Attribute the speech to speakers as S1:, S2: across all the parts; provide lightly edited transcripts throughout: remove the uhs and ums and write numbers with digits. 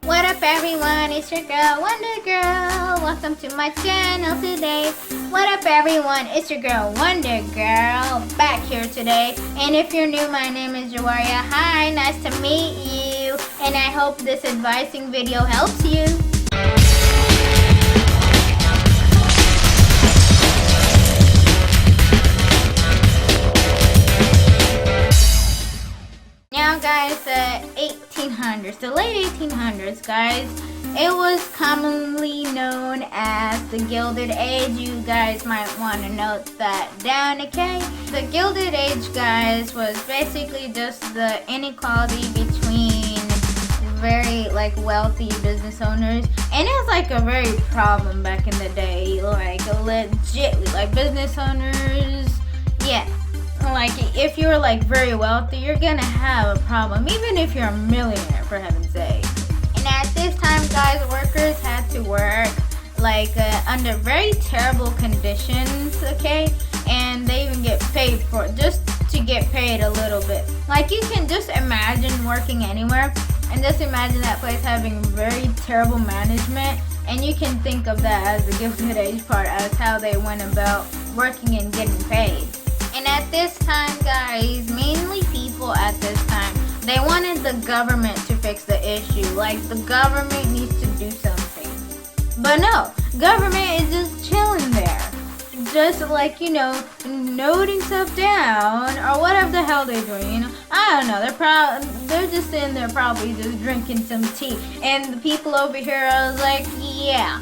S1: What up everyone, it's your girl Wonder Girl. Welcome to my channel today. What up everyone, it's your girl Wonder Girl back here today. And if you're new, my name is Jawaria. Hi, nice to meet you. And I hope this advising video helps you. Now guys, the 1800s, the late 1800s guys, it was commonly known as the Gilded Age. You guys might want to note that down, okay? The Gilded Age, guys, was basically just the inequality between very wealthy business owners, and it was like a very problem back in the day, like legitly, like business owners, yeah. Like, if you're very wealthy, you're gonna have a problem, even if you're a millionaire, for heaven's sake. And at this time, guys, workers had to work under very terrible conditions, okay? And they even get paid for it, just to get paid a little bit. Like, you can just imagine working anywhere, and just imagine that place having very terrible management, and you can think of that as the Gilded Age part, as how they went about working and getting paid. And at this time, guys, mainly people at this time, they wanted the government to fix the issue. Like, the government needs to do something. But no, government is just chilling there. Just noting stuff down or whatever the hell they're doing, I don't know. They're just sitting there probably just drinking some tea. And the people over here are like, yeah,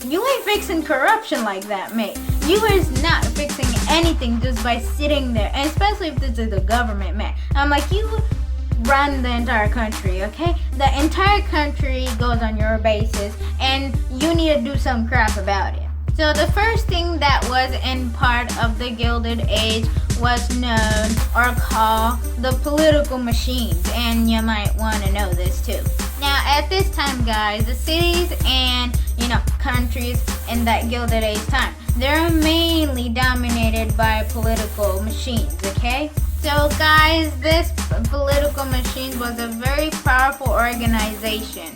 S1: you ain't fixing corruption like that, mate. You is not fixing anything just by sitting there, and especially if this is the government, man. I'm like, you run the entire country, okay? The entire country goes on your basis, and you need to do some crap about it. So the first thing that was in part of the Gilded Age was known or called the political machines, and you might want to know this too. Now, at this time, guys, the cities and countries in that Gilded Age time, they're mainly dominated by political machines, okay? So guys, this political machine was a very powerful organization,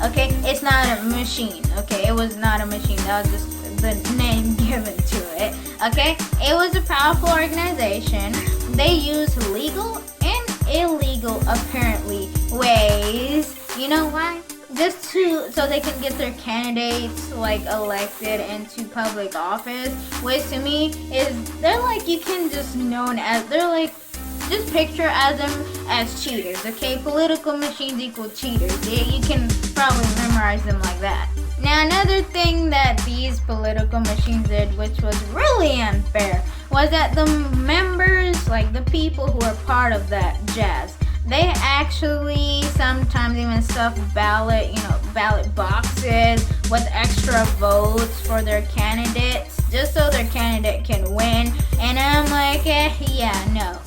S1: okay? It's not a machine, okay? It was not a machine. That was just the name given to it, okay? It was a powerful organization. They used legal and illegal, apparently, ways. You know why? Just so they can get their candidates elected into public office, which to me is you can just just picture as them as cheaters, okay? Political machines equal cheaters. You can probably memorize them like that. Now, another thing that these political machines did, which was really unfair, was that the members, the people who are part of that jazz, they actually sometimes even stuff ballot boxes with extra votes for their candidates, just so their candidate can win. And I'm like, yeah, no.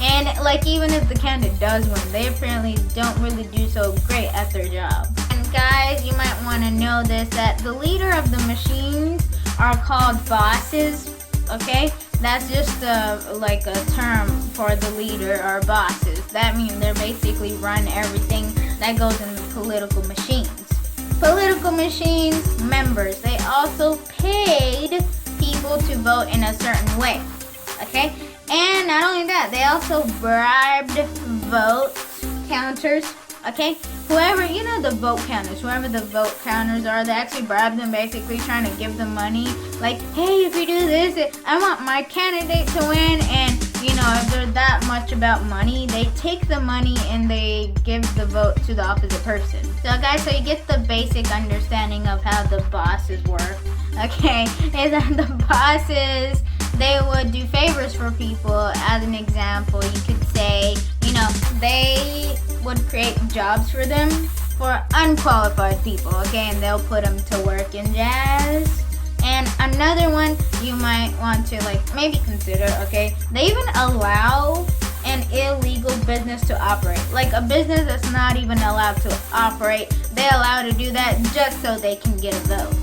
S1: And even if the candidate does win, they apparently don't really do so great at their job. And guys, you might want to know this, that the leader of the machines are called bosses, okay? That's just a term for the leader or bosses. That means they're basically run everything that goes in the political machines. Political machines members, they also paid people to vote in a certain way, okay? And not only that, they also bribed vote counters, okay? Whoever the vote counters are, they actually bribe them, basically trying to give them money. Like, hey, if you do this, I want my candidate to win. And if they're that much about money, they take the money and they give the vote to the opposite person. So guys, so you get the basic understanding of how the bosses work, okay? Is that the bosses, they would do favors for people. As an example, you could say, they would create jobs for them, for unqualified people, okay? And they'll put them to work in jazz. And another one you might want to maybe consider, okay? They even allow an illegal business to operate. Like a business that's not even allowed to operate, they allow to do that just so they can get a vote.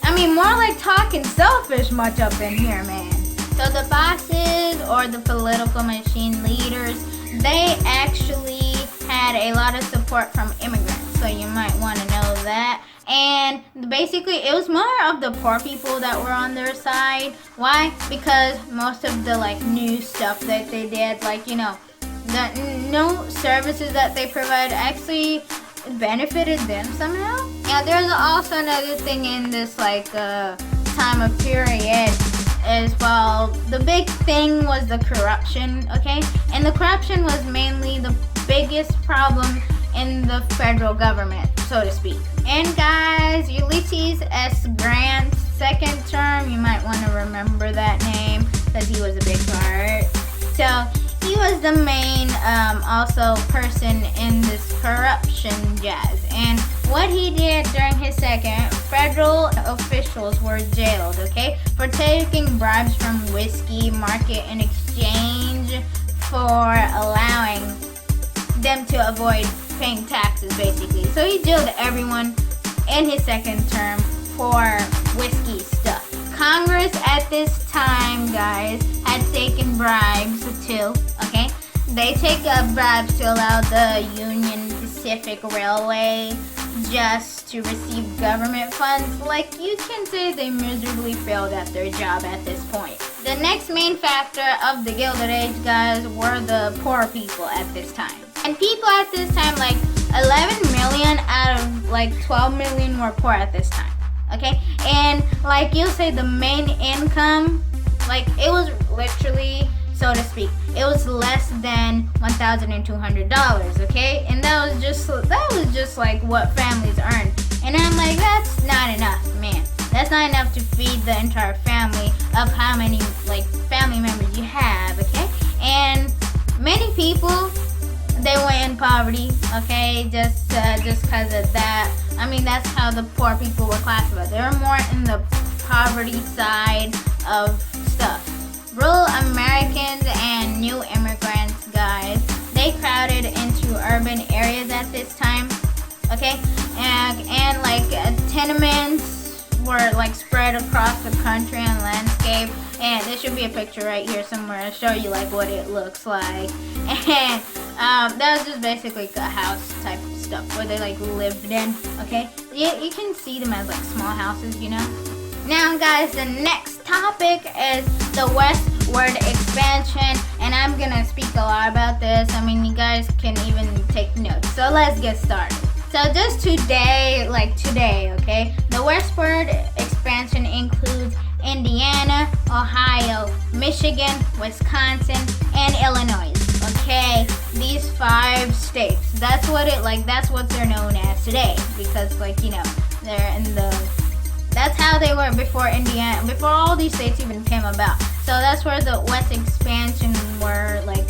S1: I mean, more like talking selfish much up in here, man. So the bosses or the political machine leaders, they actually had a lot of support from immigrants. so you might want to know that. And basically, it was more of the poor people that were on their side. Why? Because most of the like new stuff that they did, like, you know, the no services that they provide actually benefited them somehow. Yeah, there's also another thing in this like time of period as well. The big thing was the corruption, okay? And the corruption was mainly the biggest problem in the federal government, so to speak. And guys, Ulysses S. Grant's second term, you might want to remember that name because he was a big part. So he was the main also person in this corruption jazz. And what he did during his second, federal officials were jailed, okay, for taking bribes from whiskey market in exchange for allowing them to avoid paying taxes, basically. So he jailed everyone in his second term for whiskey stuff. Congress at this time, guys, had taken bribes too, okay? They take bribes to allow the Union Pacific Railway just to receive government funds. Like, you can say they miserably failed at their job at this point. The next main factor of the Gilded Age, guys, were the poor people at this time. And people at this time, like 11 million out of like 12 million were poor at this time, okay? And like you'll say the main income, like it was literally, so to speak, it was less than $1,200, okay? And that was just like what families earned. And I'm like, that's not enough, man. That's not enough to feed the entire family of how many like family members you have, okay? And many people, they went in poverty, okay, just because of that. I mean, that's how the poor people were classified. They were more in the poverty side of stuff. Rural Americans and new immigrants, guys, they crowded into urban areas at this time, okay, and like tenements were like spread across the country and landscape. And there should be a picture right here somewhere to show you like what it looks like. And that was just basically a house type of stuff where they like lived in, okay? You can see them as like small houses, you know? Now guys, the next topic is the westward expansion, and I'm gonna speak a lot about this. I mean, you guys can even take notes. So let's get started. So just today, okay? The westward expansion includes Indiana, Ohio, Michigan, Wisconsin, and Illinois. Okay, these 5 states. That's what they're known as today, because like, you know, they're in that's how they were before Indiana, before all these states even came about. So that's where the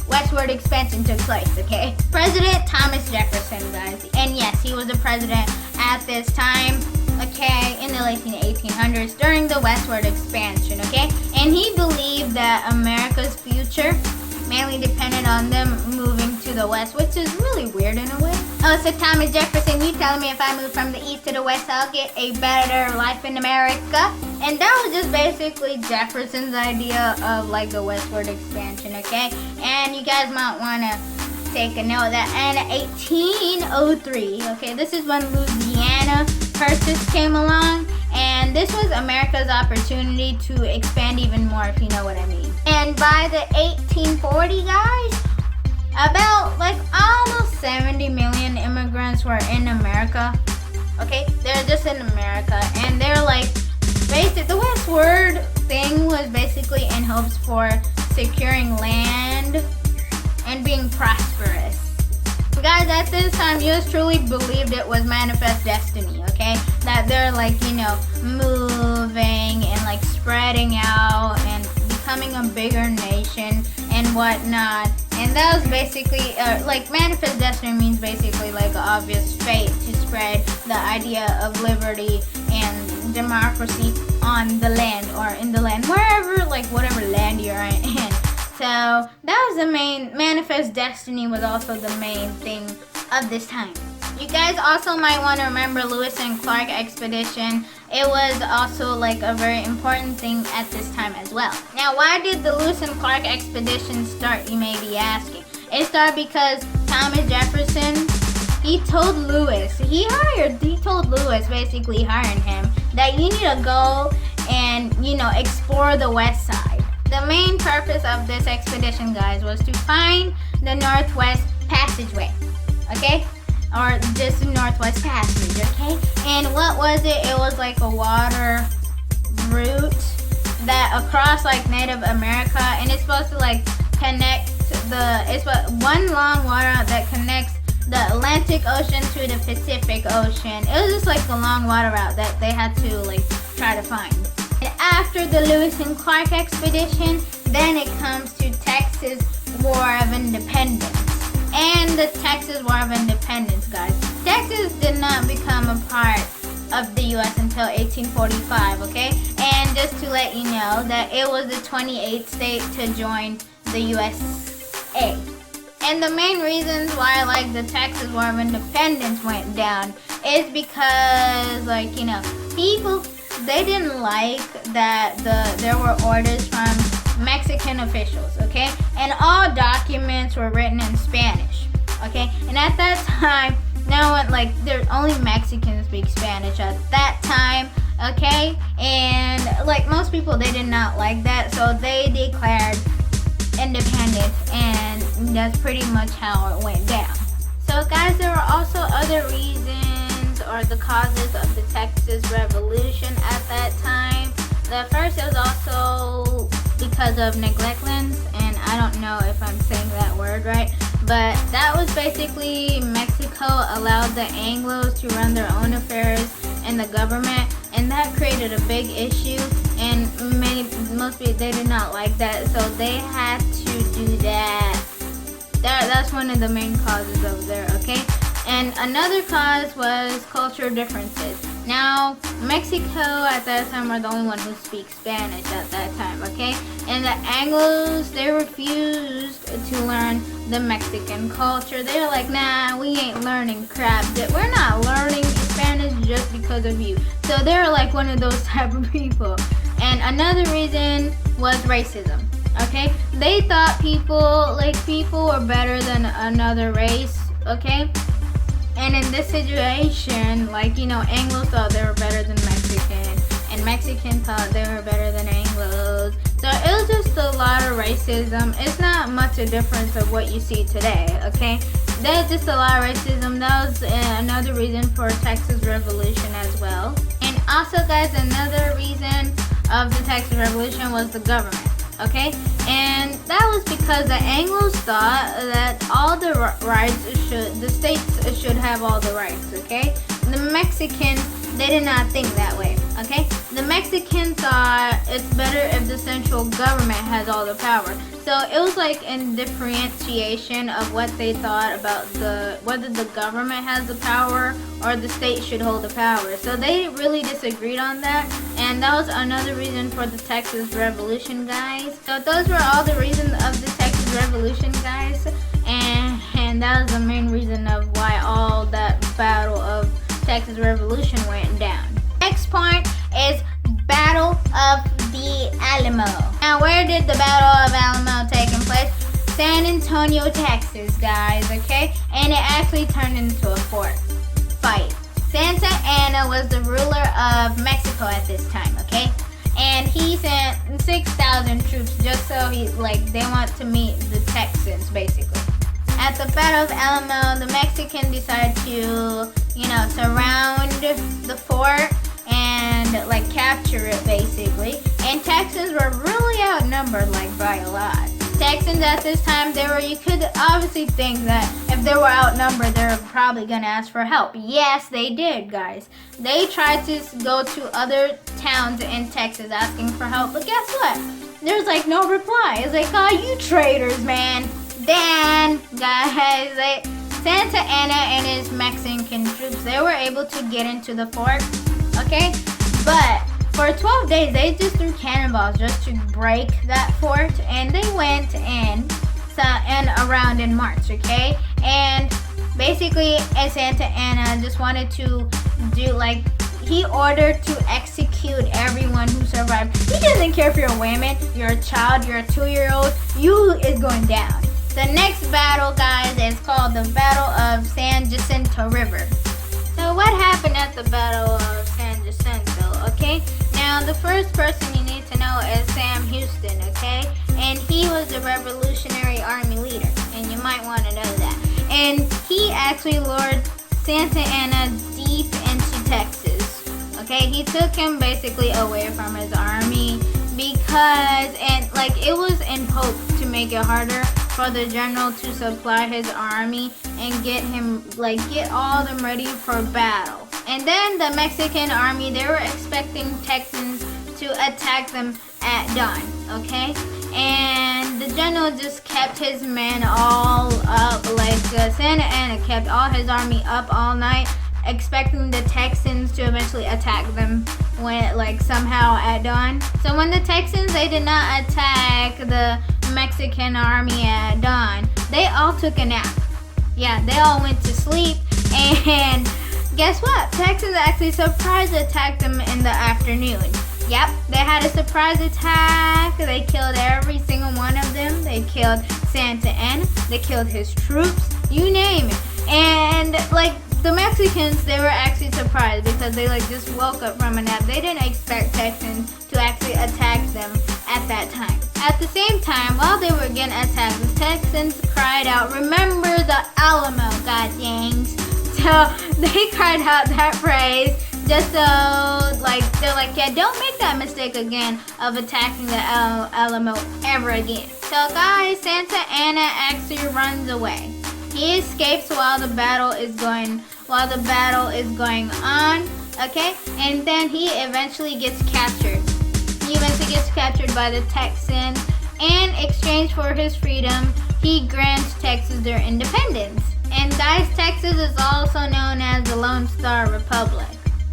S1: westward expansion took place, okay? President Thomas Jefferson, guys. And yes, he was the president at this time, okay, in the late 1800s during the westward expansion, okay? And he believed that America's future mainly depended on them moving to the west, which is really weird in a way. Oh, so Thomas Jefferson, you telling me if I move from the east to the west, I'll get a better life in America? And that was just basically Jefferson's idea of like the westward expansion, okay? And you guys might want to take a note that in 1803, okay, this is when Louisiana Purchase came along, and this was America's opportunity to expand even more, if you know what I mean. And by the 1840, guys, about like almost 70 million immigrants were in America. Okay, they're just in America, and they're like, the westward thing was basically in hopes for securing land and being prosperous. Guys, at this time, yours truly believed it was manifest destiny, okay? That they're like, you know, moving and like spreading out and becoming a bigger nation and whatnot. And that was basically, like, manifest destiny means basically like an obvious fate to spread the idea of liberty and democracy on the land or in the land, wherever, like, whatever land you're in. So that was the main, manifest destiny was also the main thing of this time. You guys also might want to remember Lewis and Clark expedition. It was also like a very important thing at this time as well. Now, why did the Lewis and Clark expedition start, you may be asking? It started because Thomas Jefferson he told Lewis, he told Lewis, basically hiring him, that you need to go and, explore the west side. The main purpose of this expedition, guys, was to find the Northwest Passageway, okay? Or just Northwest Passage, okay? And what was it? It was like a water route that across like Native America, and it's supposed to like connect it's one long water route that connects the Atlantic Ocean to the Pacific Ocean. It was just like a long water route that they had to like try to find. And after the Lewis and Clark expedition, then it comes to Texas War of Independence. And the Texas War of Independence, guys. Texas did not become a part of the U.S. until 1845, okay? And just to let you know that it was the 28th state to join the USA. And the main reasons why like the Texas War of Independence went down is because people, they didn't like that there were orders from Mexican officials, okay? And all documents were written in Spanish, okay? And at that time, no one, only Mexicans speak Spanish at that time, okay? And most people, they did not like that, so they declared independence, and that's pretty much how it went down. So guys, there were also other reasons or the causes of the Texas Revolution at that time. The first is also because of neglectance, and I don't know if I'm saying that word right, but that was basically Mexico allowed the Anglos to run their own affairs in the government, and that created a big issue, and most people, they did not like that, so they had to do that. That's one of the main causes over there, okay? And another cause was cultural differences. Now, Mexico at that time were the only one who speaks Spanish at that time, okay? And the Anglos, they refused to learn the Mexican culture. They were like, nah, we ain't learning crap. We're not learning Spanish just because of you. So they were like one of those type of people. And another reason was racism, okay? They thought people were better than another race, okay? And in this situation, Anglos thought they were better than Mexican, and Mexican thought they were better than Anglos. So it was just a lot of racism. It's not much a difference of what you see today, okay? There's just a lot of racism. That was another reason for Texas Revolution as well. And also, guys, another reason of the Texas Revolution was the government, okay? And that was because the Anglos thought that all the the states should have all the rights, okay? The Mexicans, they did not think that way, okay? The Mexicans thought it's better if the central government has all the power. So it was like in differentiation of what they thought about whether the government has the power or the state should hold the power. So they really disagreed on that, and that was another reason for the Texas Revolution, guys. So those were all the reasons of the Texas Revolution, guys, and that was the main reason of why all that battle of Texas Revolution went down. Next point is Battle of the Alamo. Now, where did the Battle of Alamo take place? San Antonio, Texas, guys, okay? And it actually turned into a fight. Santa Anna was the ruler of Mexico at this time, okay? And he sent 6,000 troops just so they want to meet the Texans, basically. At the Battle of Alamo, the Mexicans decided to, surround the fort and capture it, basically. And Texans were really outnumbered by a lot. Texans at this time, you could obviously think that if they were outnumbered, they were probably gonna ask for help. Yes, they did, guys. They tried to go to other towns in Texas asking for help, but guess what? There's no reply. It's oh, you traitors, man. Then, guys, Santa Anna and his Mexican troops, they were able to get into the fort, okay? But for 12 days, they just threw cannonballs just to break that fort, and they went in and around in March, okay? And basically, Santa Anna just wanted to do he ordered to execute everyone who survived. He doesn't care if you're a woman, you're a child, you're a 2-year-old, you is going down. The next battle, guys, is called the Battle of San Jacinto River. So what happened at the Battle of San Jacinto, okay? Now, the first person you need to know is Sam Houston, okay? And he was the Revolutionary Army leader, and you might want to know that. And he actually lured Santa Anna deep into Texas, okay? He took him basically away from his army because, and like, it was in hope to make it harder for the general to supply his army and get all them ready for battle. And then the Mexican army, they were expecting Texans to attack them at dawn, okay? And the general just kept his men all up, Santa Anna kept all his army up all night, expecting the Texans to eventually attack them when, somehow at dawn. So when the Texans, they did not attack the Mexican army at dawn, they all took a nap. Yeah, they all went to sleep, and guess what? Texans actually surprise attacked them in the afternoon. Yep, they had a surprise attack. They killed every single one of them. They killed Santa Anna. They killed his troops. You name it. And the Mexicans, they were actually surprised because they just woke up from a nap. They didn't expect Texans to actually attack them at that time. At the same time, while they were getting attacked, the Texans cried out, "Remember the Alamo, god dangs." So they cried out that phrase just so they're like, yeah, don't make that mistake again of attacking the Alamo ever again. So guys, Santa Anna actually runs away. He escapes while the battle is going on, okay? And then he eventually gets captured. He eventually gets captured by the Texans. In exchange for his freedom, he grants Texas their independence. And guys, Texas is also known as the Lone Star Republic.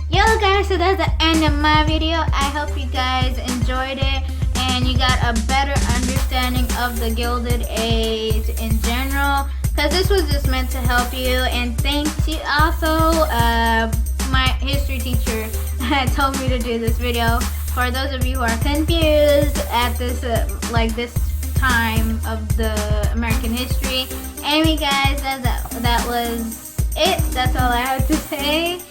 S1: Yo guys, so that's the end of my video. I hope you guys enjoyed it and you got a better understanding of the Gilded Age in general, because this was just meant to help you. And thanks to also my history teacher told me to do this video. For those of you who are confused at this this time of the American history. Anyway guys, that was it. That's all I have to say.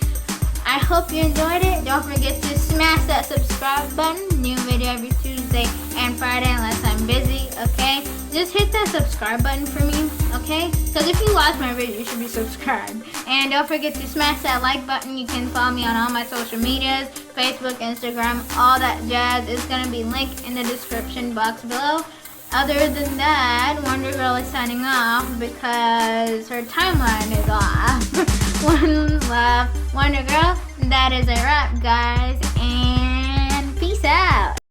S1: I hope you enjoyed it. Don't forget to smash that subscribe button. New video every Tuesday and Friday unless I'm busy, okay? Just hit that subscribe button for me, okay? Because if you watch my video, you should be subscribed. And don't forget to smash that like button. You can follow me on all my social medias, Facebook, Instagram, all that jazz. It's going to be linked in the description box below. Other than that, Wonder Girl is signing off because her timeline is off. One love, Wonder Girl. That is a wrap, guys.